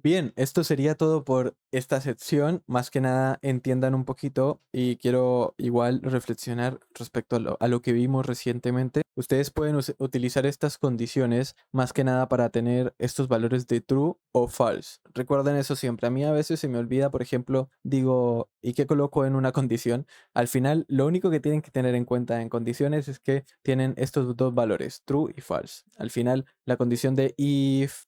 Bien, esto sería todo por esta sección. Más que nada entiendan un poquito y quiero igual reflexionar respecto a lo que vimos recientemente. Ustedes pueden utilizar estas condiciones más que nada para tener estos valores de true o false. Recuerden eso siempre. A mí a veces se me olvida, por ejemplo, digo, ¿y qué coloco en una condición? Al final, lo único que tienen que tener en cuenta en condiciones es que tienen estos dos valores, true y false. Al final, la condición de if,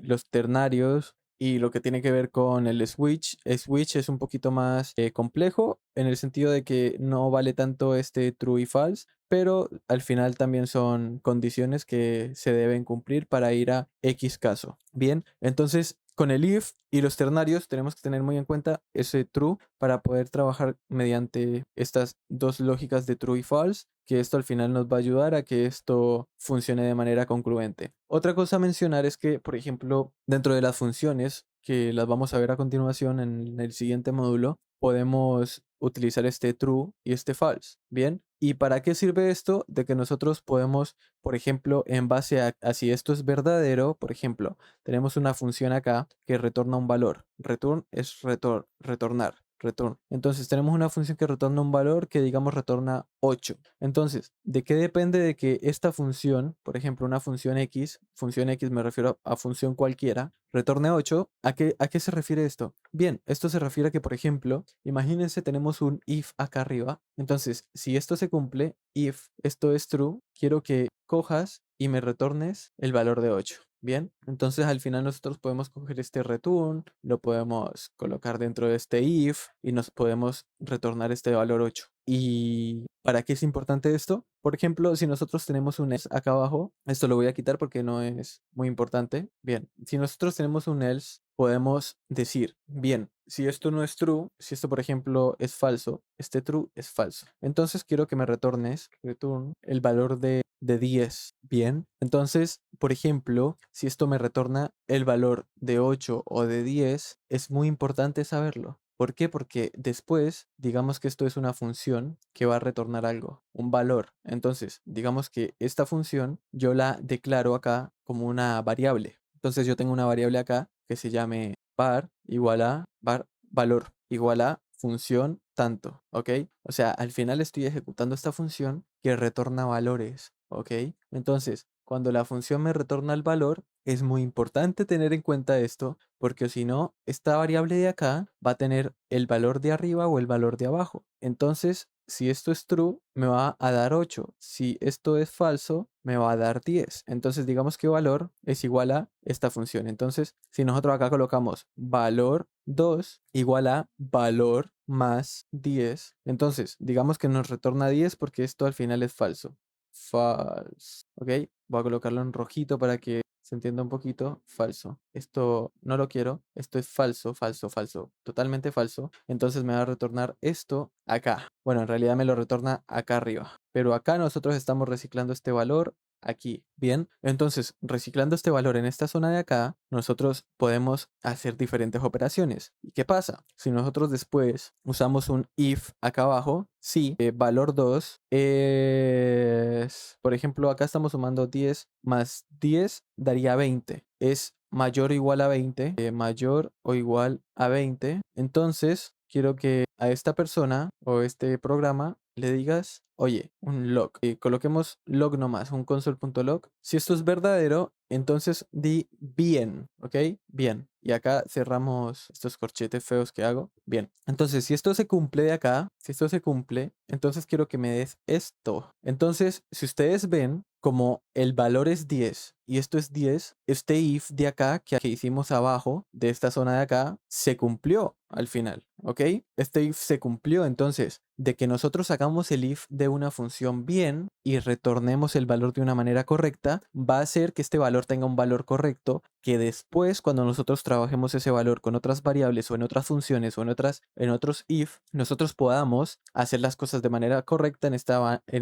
los ternarios y lo que tiene que ver con el switch es un poquito más complejo en el sentido de que no vale tanto este true y false, pero al final también son condiciones que se deben cumplir para ir a X caso. Bien, entonces con el if y los ternarios tenemos que tener muy en cuenta ese true para poder trabajar mediante estas dos lógicas de true y false, que esto al final nos va a ayudar a que esto funcione de manera concluente. Otra cosa a mencionar es que, por ejemplo, dentro de las funciones, que las vamos a ver a continuación en el siguiente módulo, podemos utilizar este true y este false. Bien, ¿y para qué sirve esto? De que nosotros podemos, por ejemplo, en base a si esto es verdadero, por ejemplo, tenemos una función acá que retorna un valor. Return es retornar. Return. Entonces tenemos una función que retorna un valor que digamos retorna 8. Entonces, ¿de qué depende de que esta función, por ejemplo, una función X me refiero a función cualquiera, retorne 8? ¿A qué se refiere esto? Bien, esto se refiere a que, por ejemplo, imagínense tenemos un if acá arriba. Entonces, si esto se cumple, if esto es true, quiero que cojas y me retornes el valor de 8. Bien, entonces al final nosotros podemos coger este return, lo podemos colocar dentro de este if y nos podemos retornar este valor 8. ¿Y para qué es importante esto? Por ejemplo, si nosotros tenemos un else acá abajo, esto lo voy a quitar porque no es muy importante. Bien, si nosotros tenemos un else, podemos decir, bien, si esto no es true, si esto por ejemplo es falso, este true es falso. Entonces quiero que me retornes, return, el valor de 10. Bien, entonces, por ejemplo, si esto me retorna el valor de 8 o de 10, es muy importante saberlo. ¿Por qué? Porque después, digamos que esto es una función que va a retornar algo, un valor. Entonces, digamos que esta función yo la declaro acá como una variable. Entonces yo tengo una variable acá que se llame var igual a var valor igual a función tanto, ¿ok? O sea, al final estoy ejecutando esta función que retorna valores, ¿ok? Entonces, cuando la función me retorna el valor, es muy importante tener en cuenta esto, porque si no, esta variable de acá va a tener el valor de arriba o el valor de abajo. Entonces, si esto es true, me va a dar 8. Si esto es falso, me va a dar 10. Entonces, digamos que valor es igual a esta función. Entonces, si nosotros acá colocamos valor 2 igual a valor más 10, entonces, digamos que nos retorna 10 porque esto al final es falso. False. ¿Ok? Voy a colocarlo en rojito para que se entienda un poquito. Falso. Esto no lo quiero. Esto es falso, falso, falso. Totalmente falso. Entonces me va a retornar esto acá. Bueno, en realidad me lo retorna acá arriba. Pero acá nosotros estamos reciclando este valor aquí. Bien, entonces reciclando este valor en esta zona de acá, nosotros podemos hacer diferentes operaciones. ¿Y qué pasa? Si nosotros después usamos un if acá abajo, si valor 2 es, por ejemplo, acá estamos sumando 10 más 10 daría 20. Es mayor o igual a 20, mayor o igual a 20. Entonces, quiero que a esta persona o este programa le digas, oye, un log. Coloquemos log nomás, un console.log. Si esto es verdadero, entonces di bien, ¿ok? Bien. Y acá cerramos estos corchetes feos que hago. Bien. Entonces, si esto se cumple de acá, si esto se cumple, entonces quiero que me des esto. Entonces, si ustedes ven, como el valor es 10 y esto es 10, este if de acá que hicimos abajo, de esta zona de acá, se cumplió al final, ¿ok? Este if se cumplió, entonces, de que nosotros hagamos el if de una función bien y retornemos el valor de una manera correcta, va a hacer que este valor tenga un valor correcto, que después, cuando nosotros trabajemos ese valor con otras variables o en otras funciones o en otros if, nosotros podamos hacer las cosas de manera correcta en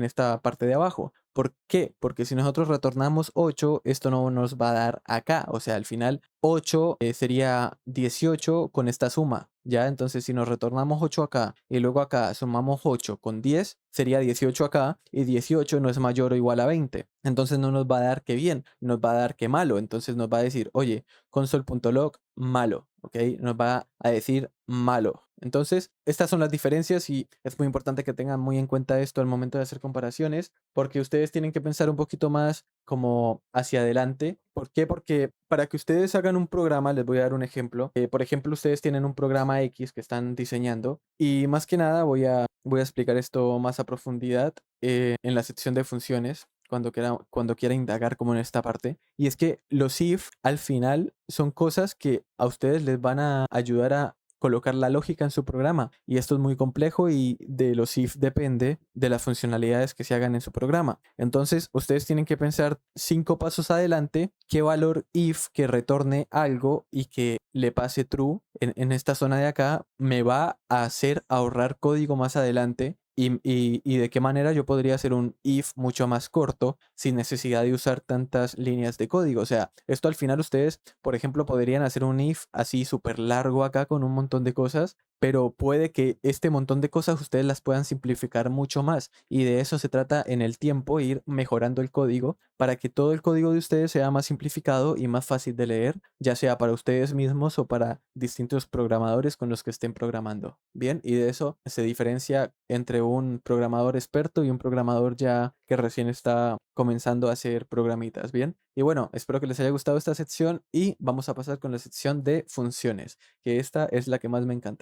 esta parte de abajo. ¿Por qué? Porque si nosotros retornamos 8, esto no nos va a dar acá. O sea, al final 8 sería 18 con esta suma. Ya, entonces si nos retornamos 8 acá y luego acá sumamos 8 con 10, sería 18 acá y 18 no es mayor o igual a 20. Entonces no nos va a dar que bien, nos va a dar que malo. Entonces nos va a decir, oye, console.log malo, ¿ok? Nos va a decir malo. Entonces, estas son las diferencias y es muy importante que tengan muy en cuenta esto al momento de hacer comparaciones, porque ustedes tienen que pensar un poquito más como hacia adelante. ¿Por qué? Porque para que ustedes hagan un programa, les voy a dar un ejemplo. Por ejemplo, ustedes tienen un programa X que están diseñando y más que nada voy a explicar esto más a profundidad en la sección de funciones. Cuando quiera indagar como en esta parte. Y es que los if al final son cosas que a ustedes les van a ayudar a colocar la lógica en su programa. Y esto es muy complejo y de los if depende de las funcionalidades que se hagan en su programa. Entonces, ustedes tienen que pensar 5 pasos adelante qué valor if que retorne algo y que le pase true en esta zona de acá me va a hacer ahorrar código más adelante y de qué manera yo podría hacer un if mucho más corto sin necesidad de usar tantas líneas de código. O sea, esto al final ustedes, por ejemplo, podrían hacer un if así súper largo acá con un montón de cosas, pero puede que este montón de cosas ustedes las puedan simplificar mucho más. Y de eso se trata en el tiempo, ir mejorando el código para que todo el código de ustedes sea más simplificado y más fácil de leer, ya sea para ustedes mismos o para distintos programadores con los que estén programando. Bien, y de eso se diferencia entre un programador experto y un programador ya que recién está comenzando a hacer programitas. Bien, y bueno, espero que les haya gustado esta sección y vamos a pasar con la sección de funciones, que esta es la que más me encanta.